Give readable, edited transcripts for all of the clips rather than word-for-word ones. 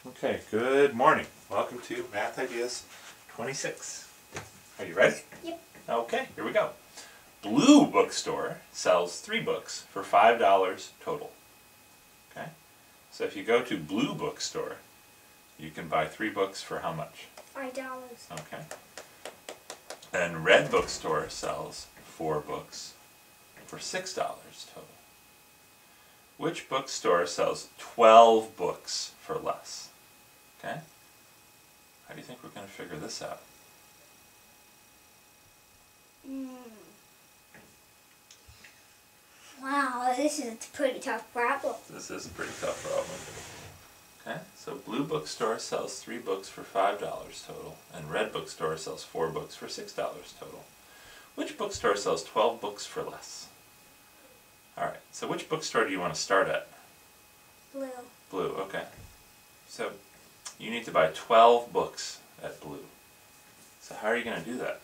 Okay, good morning. Welcome to Math Ideas 26. Are you ready? Yep. Okay, here we go. Blue Bookstore sells 3 books for $5 total. Okay? So if you go to Blue Bookstore, you can buy 3 books for how much? $5. Okay. And Red Bookstore sells 4 books for $6 total. Which bookstore sells 12 books for less? Okay? How do you think we're going to figure this out? Wow, this is a pretty tough problem. This is a pretty tough problem. Okay, so Blue Bookstore sells 3 books for $5 total, and Red Bookstore sells 4 books for $6 total. Which bookstore sells 12 books for less? Alright, so which bookstore do you want to start at? Blue. Blue, okay. So you need to buy 12 books at Blue. So how are you going to do that?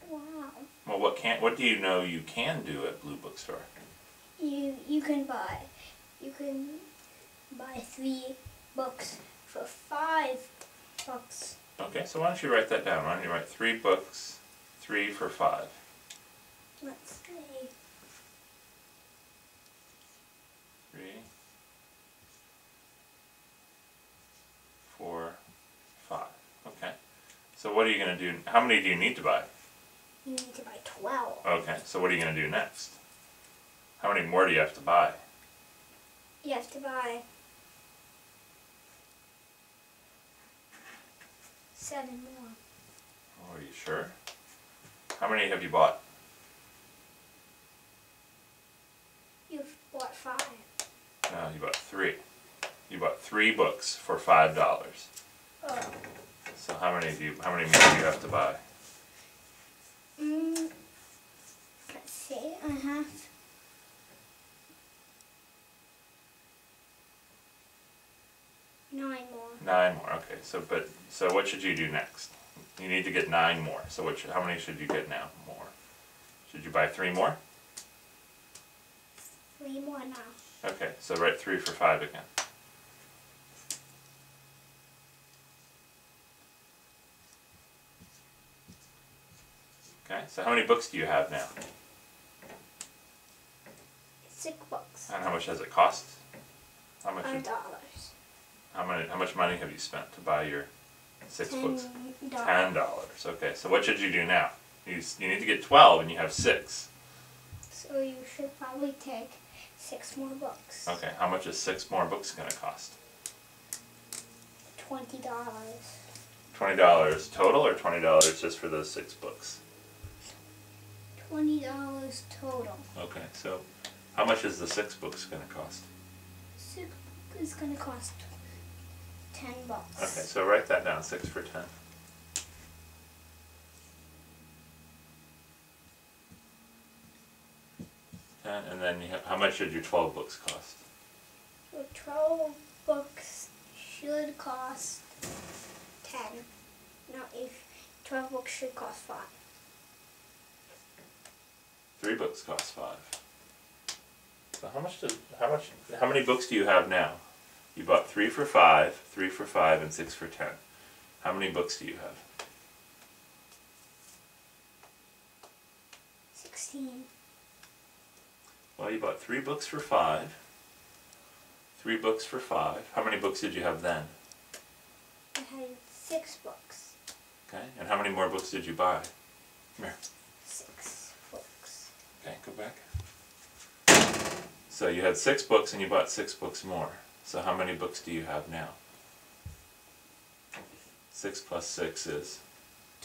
Wow. Well, what do you know you can do at Blue Bookstore? You can buy 3 books for $5. Okay, so why don't you write that down? Why don't you write 3 books, 3 for 5? Let's see. 3, 4, 5. Okay. So what are you going to do? How many do you need to buy? You need to buy 12. Okay, so what are you going to do next? How many more do you have to buy? You have to buy 7 more. Oh, are you sure? How many have you bought? You've bought 5. No, you bought 3. You bought 3 books for $5. Oh. So how many more do you have to buy? Let's see. I have 9 more. 9 more. Okay. So what should you do next? You need to get 9 more. So how many should you get now? More. Should you buy 3 more? 3 more now. Okay. So write 3 for 5 again. Okay. So how many books do you have now? 6 books. And how much does it cost? How much? $5. How much money have you spent to buy your 6 books? $10. $10. Okay, so what should you do now? You need to get 12 and you have 6. So you should probably take 6 more books. Okay, how much is 6 more books going to cost? $20. $20 total or $20 just for those 6 books? $20 total. Okay, so how much is the 6 books going to cost? 6 is going to cost $10. Okay, so write that down, 6 for 10. And then how much should your 12 books cost? So 12 books should cost 10. No, if 12 books should cost 5. 3 books cost 5. So how many books do you have now? You bought 3 for 5, 3 for 5, and 6 for 10. How many books do you have? 16. Well, you bought 3 books for 5, 3 books for 5. How many books did you have then? I had 6 books. Okay, and how many more books did you buy? Come here. 6 books. Okay, go back. So you had 6 books and you bought 6 books more. So how many books do you have now? 6 plus 6 is?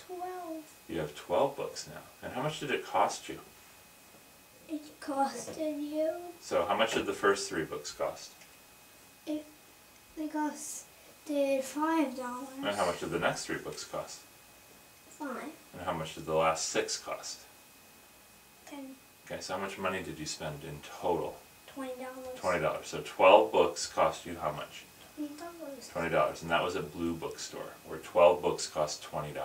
12. You have 12 books now. And how much did it cost you? It costed you. So how much did the first 3 books cost? They costed $5. And how much did the next 3 books cost? 5. And how much did the last 6 cost? 10. Okay, so how much money did you spend in total? $20. $20. So 12 books cost you how much? $20. $20. And that was at Blue Bookstore, where 12 books cost $20.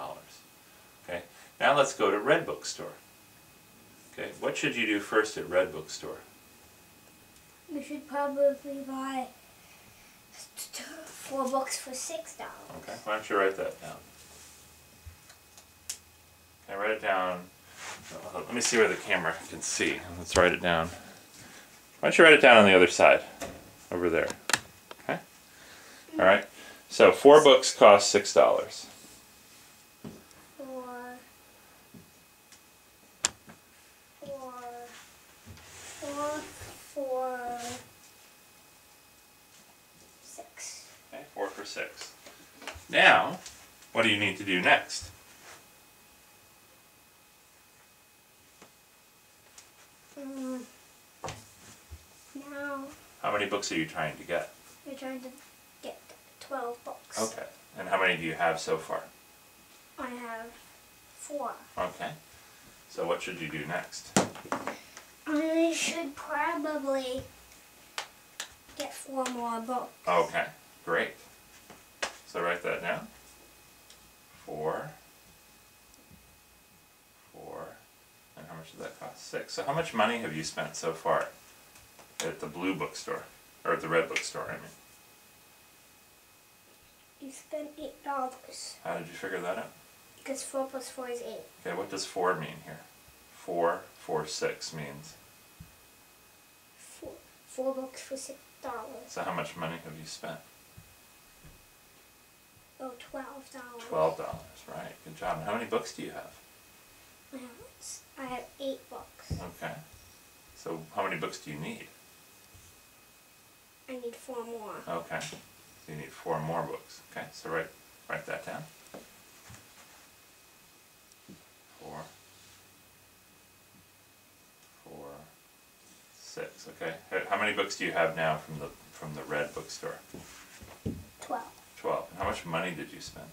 Okay, now let's go to Red Bookstore. Okay, what should you do first at Red Bookstore? You should probably buy 4 books for $6. Okay, why don't you write that down? Okay, write it down. Let me see where the camera can see. Let's write it down. Why don't you write it down on the other side? Over there. Okay? Alright. So 4 books cost $6. Four, 6. Okay, 4 for 6. Now, what do you need to do next? Now, How many books are you trying to get? we're trying to get 12 books. Okay. And how many do you have so far? I have 4. Okay. So what should you do next? I should probably get 4 more books. Okay, great. So write that down. 4. And how much did that cost? 6. So how much money have you spent so far at the blue bookstore? Or at the red bookstore, I mean. You spent $8. How did you figure that out? Because 4 plus 4 is 8. Okay, what does 4 mean here? 4, 4, 6 means. 4 books for $6. So how much money have you spent? Oh, $12. $12, right. Good job. And how many books do you have? I have 8 books. Okay. So how many books do you need? I need 4 more. Okay. So you need 4 more books. Okay, so write that down. 4, 6. Okay. How many books do you have now from the red bookstore? 12. 12. And how much money did you spend?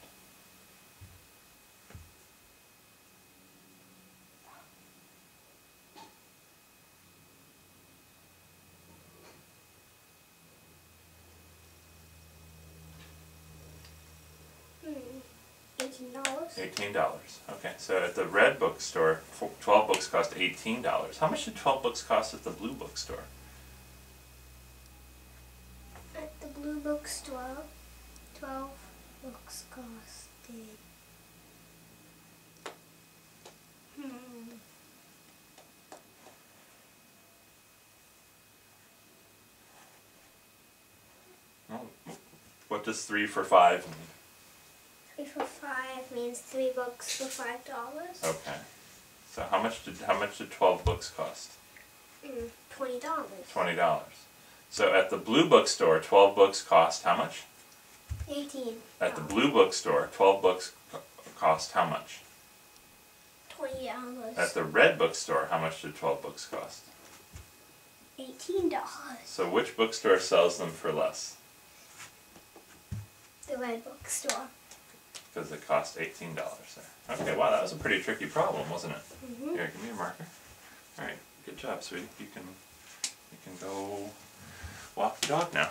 $18. $18. Okay, so at the red bookstore, 12 books cost $18. How much did 12 books cost at the blue bookstore? At the blue bookstore, 12 books costed. What does 3 for 5 mean? 3 for 5 means 3 books for $5. Okay. So how much did 12 books cost? $20. $20. So at the blue bookstore, 12 books cost how much? 18. At the blue bookstore, 12 books cost how much? $20. At the red bookstore, how much did 12 books cost? $18. So which bookstore sells them for less? The red bookstore. Because it cost $18 there. Okay, wow, that was a pretty tricky problem, wasn't it? Here, give me a marker. All right, good job, sweetie. You can go walk the dog now.